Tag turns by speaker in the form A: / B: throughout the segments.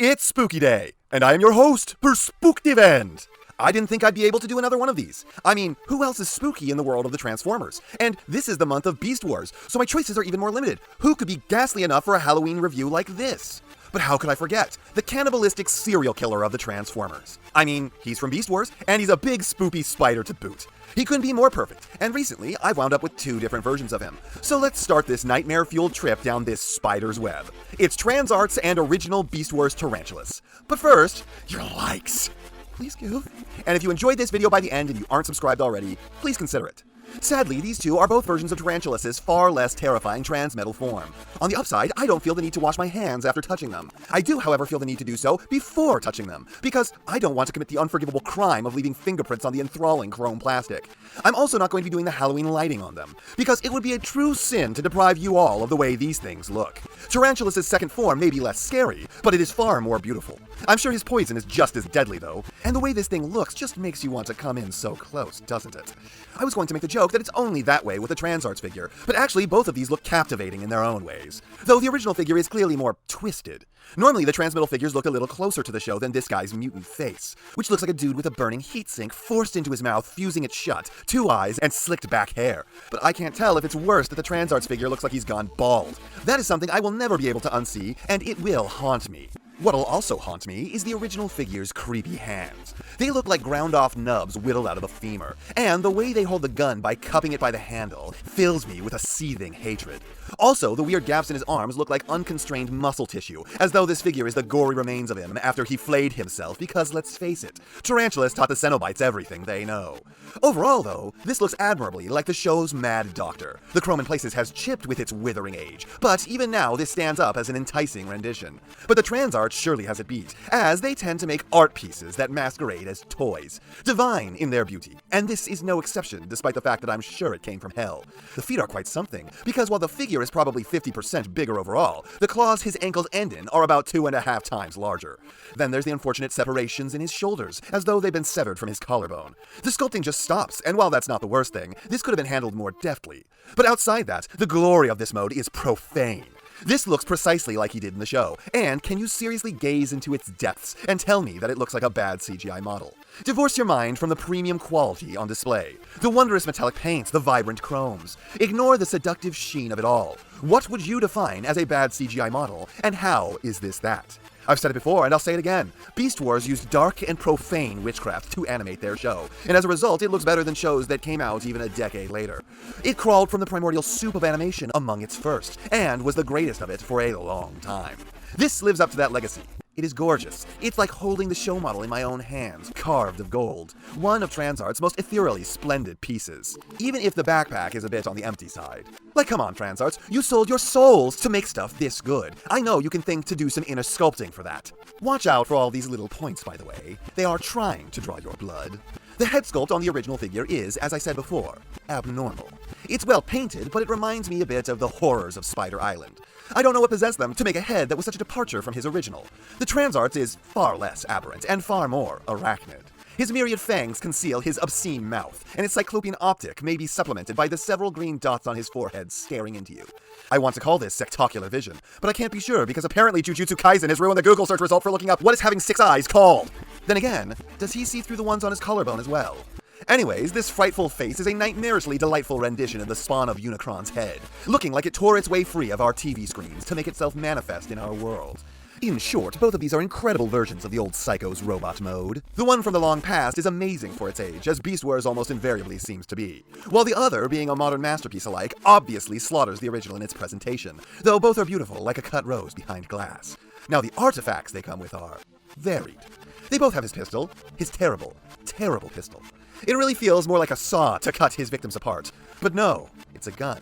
A: It's Spooky Day, and I am your host, PerspectiveEnd. I didn't think I'd be able to do another one of these. I mean, who else is spooky in the world of the Transformers? And this is the month of Beast Wars, so my choices are even more limited. Who could be ghastly enough for a Halloween review like this? But how could I forget? The cannibalistic serial killer of the Transformers. I mean, he's from Beast Wars, and he's a big spoopy spider to boot. He couldn't be more perfect, and recently I've wound up with 2 different versions of him. So let's start this nightmare-fueled trip down this spider's web. It's TransArts and original Beast Wars Tarantulas. But first, your likes. Please give. And if you enjoyed this video by the end and you aren't subscribed already, please consider it. Sadly, these 2 are both versions of Tarantulas' far less terrifying Transmetal form. On the upside, I don't feel the need to wash my hands after touching them. I do, however, feel the need to do so before touching them, because I don't want to commit the unforgivable crime of leaving fingerprints on the enthralling chrome plastic. I'm also not going to be doing the Halloween lighting on them, because it would be a true sin to deprive you all of the way these things look. Tarantulas' second form may be less scary, but it is far more beautiful. I'm sure his poison is just as deadly, though, and the way this thing looks just makes you want to come in so close, doesn't it? I was going to make the joke that it's only that way with a TransArts figure, but actually both of these look captivating in their own ways, though the original figure is clearly more twisted. Normally, the Transmetal figures look a little closer to the show than this guy's mutant face, which looks like a dude with a burning heatsink forced into his mouth, fusing it shut, 2 eyes, and slicked back hair. But I can't tell if it's worse that the TransArts figure looks like he's gone bald. That is something I will never be able to unsee, and it will haunt me. What'll also haunt me is the original figure's creepy hands. They look like ground-off nubs whittled out of a femur, and the way they hold the gun by cupping it by the handle fills me with a seething hatred. Also, the weird gaps in his arms look like unconstrained muscle tissue, as though this figure is the gory remains of him after he flayed himself, because let's face it, Tarantulas taught the Cenobites everything they know. Overall, though, this looks admirably like the show's Mad Doctor. The chrome in places has chipped with its withering age, but even now this stands up as an enticing rendition. But the TransArts surely has it beat, as they tend to make art pieces that masquerade as toys, divine in their beauty, and this is no exception, despite the fact that I'm sure it came from hell. The feet are quite something, because while the figure is probably 50% bigger overall, the claws his ankles end in are about 2.5 times larger. Then there's the unfortunate separations in his shoulders, as though they've been severed from his collarbone. The sculpting just stops, and while that's not the worst thing, this could have been handled more deftly. But outside that, the glory of this mode is profane. This looks precisely like he did in the show, and can you seriously gaze into its depths and tell me that it looks like a bad CGI model? Divorce your mind from the premium quality on display, the wondrous metallic paints, the vibrant chromes. Ignore the seductive sheen of it all. What would you define as a bad CGI model, and how is this that? I've said it before, and I'll say it again. Beast Wars used dark and profane witchcraft to animate their show, and as a result, it looks better than shows that came out even a decade later. It crawled from the primordial soup of animation among its first, and was the greatest of it for a long time. This lives up to that legacy. It is gorgeous. It's like holding the show model in my own hands, carved of gold. One of TransArts' most ethereally splendid pieces, even if the backpack is a bit on the empty side. Like, come on, TransArts, you sold your souls to make stuff this good. I know you can think to do some inner sculpting for that. Watch out for all these little points, by the way. They are trying to draw your blood. The head sculpt on the original figure is, as I said before, abnormal. It's well painted, but it reminds me a bit of the horrors of Spider Island. I don't know what possessed them to make a head that was such a departure from his original. The TransArts is far less aberrant and far more arachnid. His myriad fangs conceal his obscene mouth, and his cyclopean optic may be supplemented by the several green dots on his forehead staring into you. I want to call this sectocular vision, but I can't be sure because apparently Jujutsu Kaisen has ruined the Google search result for looking up what is having 6 eyes called. Then again, does he see through the ones on his collarbone as well? Anyways, this frightful face is a nightmarishly delightful rendition of the spawn of Unicron's head, looking like it tore its way free of our TV screens to make itself manifest in our world. In short, both of these are incredible versions of the old Psycho's robot mode. The one from the long past is amazing for its age, as Beast Wars almost invariably seems to be, while the other, being a modern masterpiece alike, obviously slaughters the original in its presentation, though both are beautiful like a cut rose behind glass. Now the artifacts they come with are varied. They both have his pistol, his terrible, terrible pistol. It really feels more like a saw to cut his victims apart. But no, it's a gun.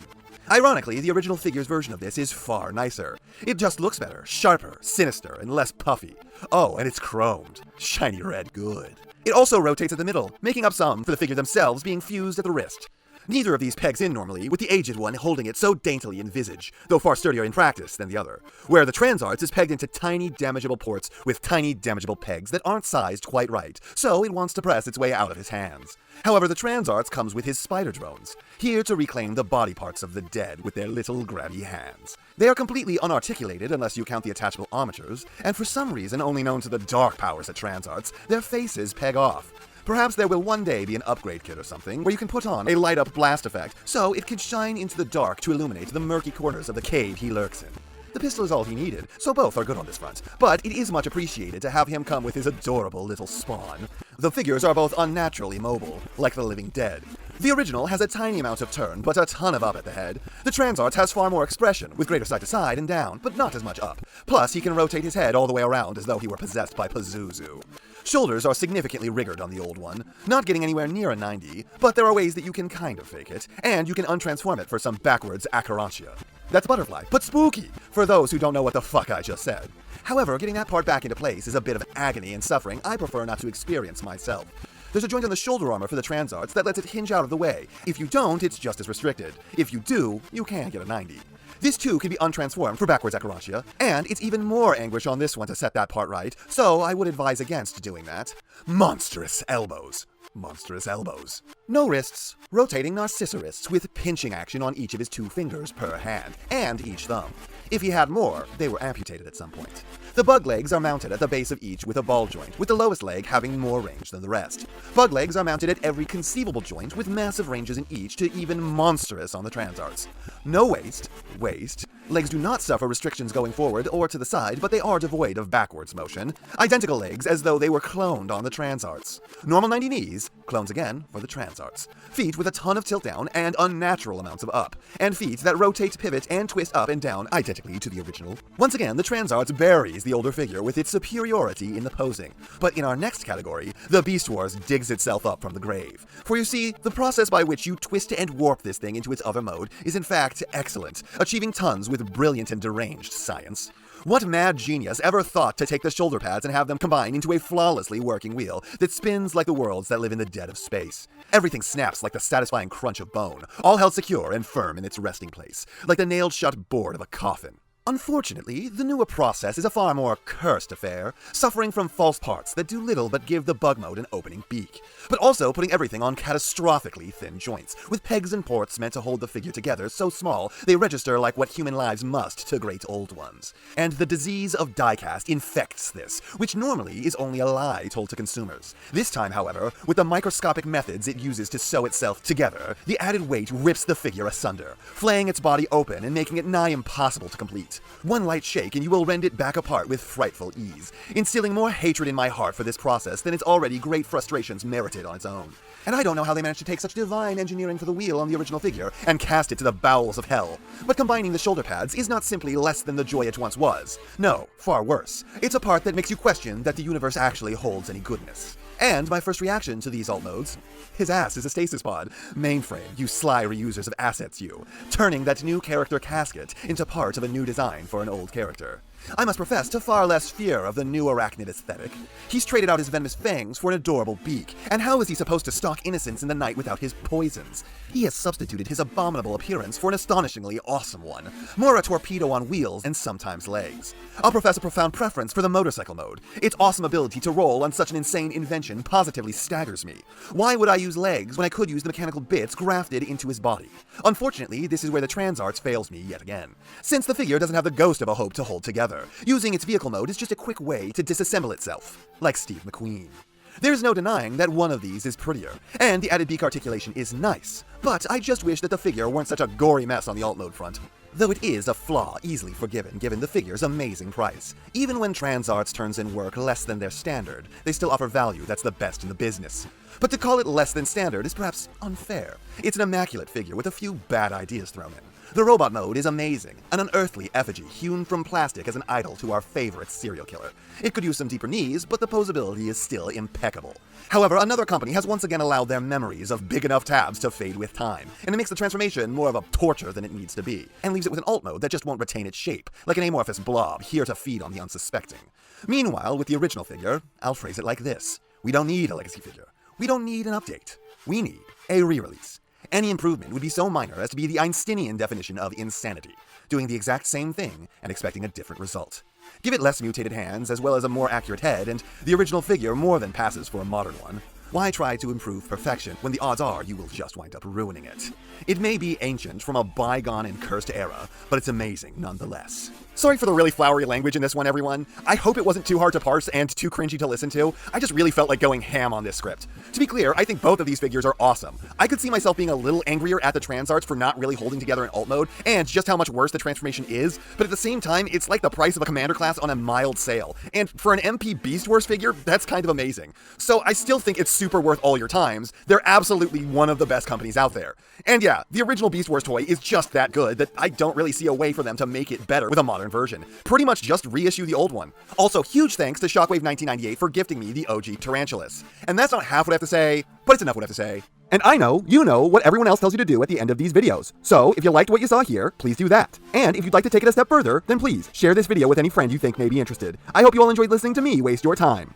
A: Ironically, the original figure's version of this is far nicer. It just looks better, sharper, sinister, and less puffy. Oh, and it's chromed. Shiny red good. It also rotates at the middle, making up some for the figure themselves being fused at the wrist. Neither of these pegs in normally, with the aged one holding it so daintily in visage, though far sturdier in practice than the other, where the Transarts is pegged into tiny damageable ports with tiny damageable pegs that aren't sized quite right, so it wants to press its way out of his hands. However, the Transarts comes with his spider drones, here to reclaim the body parts of the dead with their little grabby hands. They are completely unarticulated unless you count the attachable armatures, and for some reason only known to the dark powers at Transarts, their faces peg off. Perhaps there will one day be an upgrade kit or something where you can put on a light-up blast effect so it can shine into the dark to illuminate the murky corners of the cave he lurks in. The pistol is all he needed, so both are good on this front, but it is much appreciated to have him come with his adorable little spawn. The figures are both unnaturally mobile, like the living dead. The original has a tiny amount of turn, but a ton of up at the head. The Transarts has far more expression, with greater side to side and down, but not as much up. Plus, he can rotate his head all the way around as though he were possessed by Pazuzu. Shoulders are significantly rigged on the old one, not getting anywhere near a 90, but there are ways that you can kind of fake it, and you can untransform it for some backwards acrobatia. That's butterfly, but spooky, for those who don't know what the fuck I just said. However, getting that part back into place is a bit of agony and suffering I prefer not to experience myself. There's a joint on the shoulder armor for the Transarts that lets it hinge out of the way. If you don't, it's just as restricted. If you do, you can get a 90. This too can be untransformed for backwards acrobatia, and it's even more anguish on this one to set that part right, so I would advise against doing that. Monstrous elbows. Monstrous elbows. No wrists, rotating narcissus with pinching action on each of his 2 fingers per hand, and each thumb. If he had more, they were amputated at some point. The bug legs are mounted at the base of each with a ball joint, with the lowest leg having more range than the rest. Bug legs are mounted at every conceivable joint with massive ranges in each to even monstrous on the Transarts. No waist. Legs do not suffer restrictions going forward or to the side, but they are devoid of backwards motion. Identical legs as though they were cloned on the Transarts. Normal 90 knees, clones again for the Transarts. Feet with a ton of tilt down and unnatural amounts of up, and feet that rotate, pivot, and twist up and down identically to the original. Once again, the Transarts buries the older figure with its superiority in the posing. But in our next category, the Beast Wars digs itself up from the grave. For you see, the process by which you twist and warp this thing into its other mode is in fact excellent, achieving tons with brilliant and deranged science. What mad genius ever thought to take the shoulder pads and have them combine into a flawlessly working wheel that spins like the worlds that live in the dead of space? Everything snaps like the satisfying crunch of bone, all held secure and firm in its resting place, like the nailed-shut board of a coffin. Unfortunately, the newer process is a far more cursed affair, suffering from false parts that do little but give the bug mode an opening beak, but also putting everything on catastrophically thin joints, with pegs and ports meant to hold the figure together so small they register like what human lives must to great old ones. And the disease of diecast infects this, which normally is only a lie told to consumers. This time, however, with the microscopic methods it uses to sew itself together, the added weight rips the figure asunder, flaying its body open and making it nigh impossible to complete. One light shake and you will rend it back apart with frightful ease, instilling more hatred in my heart for this process than its already great frustrations merited on its own. And I don't know how they managed to take such divine engineering for the wheel on the original figure and cast it to the bowels of hell. But combining the shoulder pads is not simply less than the joy it once was. No, far worse. It's a part that makes you question that the universe actually holds any goodness. And my first reaction to these alt modes, his ass is a stasis pod. Mainframe, you sly reusers of assets, you. Turning that new character casket into part of a new design for an old character. I must profess to far less fear of the new arachnid aesthetic. He's traded out his venomous fangs for an adorable beak, and how is he supposed to stalk innocents in the night without his poisons? He has substituted his abominable appearance for an astonishingly awesome one, more a torpedo on wheels and sometimes legs. I'll profess a profound preference for the motorcycle mode. Its awesome ability to roll on such an insane invention positively staggers me. Why would I use legs when I could use the mechanical bits grafted into his body? Unfortunately, this is where the Transarts fails me yet again, since the figure doesn't have the ghost of a hope to hold together. Using its vehicle mode is just a quick way to disassemble itself, like Steve McQueen. There's no denying that one of these is prettier, and the added beak articulation is nice, but I just wish that the figure weren't such a gory mess on the alt mode front. Though it is a flaw easily forgiven given the figure's amazing price. Even when Transarts turns in work less than their standard, they still offer value that's the best in the business. But to call it less than standard is perhaps unfair. It's an immaculate figure with a few bad ideas thrown in. The robot mode is amazing, an unearthly effigy hewn from plastic as an idol to our favorite serial killer. It could use some deeper knees, but the posability is still impeccable. However, another company has once again allowed their memories of big enough tabs to fade with time, and it makes the transformation more of a torture than it needs to be, and leaves it with an alt mode that just won't retain its shape, like an amorphous blob here to feed on the unsuspecting. Meanwhile, with the original figure, I'll phrase it like this. We don't need a legacy figure. We don't need an update. We need a re-release. Any improvement would be so minor as to be the Einsteinian definition of insanity, doing the exact same thing and expecting a different result. Give it less mutated hands as well as a more accurate head, and the original figure more than passes for a modern one. Why try to improve perfection when the odds are you will just wind up ruining it? It may be ancient from a bygone and cursed era, but it's amazing nonetheless. Sorry for the really flowery language in this one, everyone. I hope it wasn't too hard to parse and too cringy to listen to. I just really felt like going ham on this script. To be clear, I think both of these figures are awesome. I could see myself being a little angrier at the trans arts for not really holding together in alt mode, and just how much worse the transformation is, but at the same time, it's like the price of a commander class on a mild sale. And for an MP Beast Wars figure, that's kind of amazing. So I still think it's super worth all your times. They're absolutely one of the best companies out there. And yeah, the original Beast Wars toy is just that good that I don't really see a way for them to make it better with a modern version. Pretty much just reissue the old one. Also, huge thanks to Shockwave 1998 for gifting me the OG Tarantulas. And that's not half what I have to say, but it's enough what I have to say. And I know, you know, what everyone else tells you to do at the end of these videos. So, if you liked what you saw here, please do that. And if you'd like to take it a step further, then please share this video with any friend you think may be interested. I hope you all enjoyed listening to me waste your time.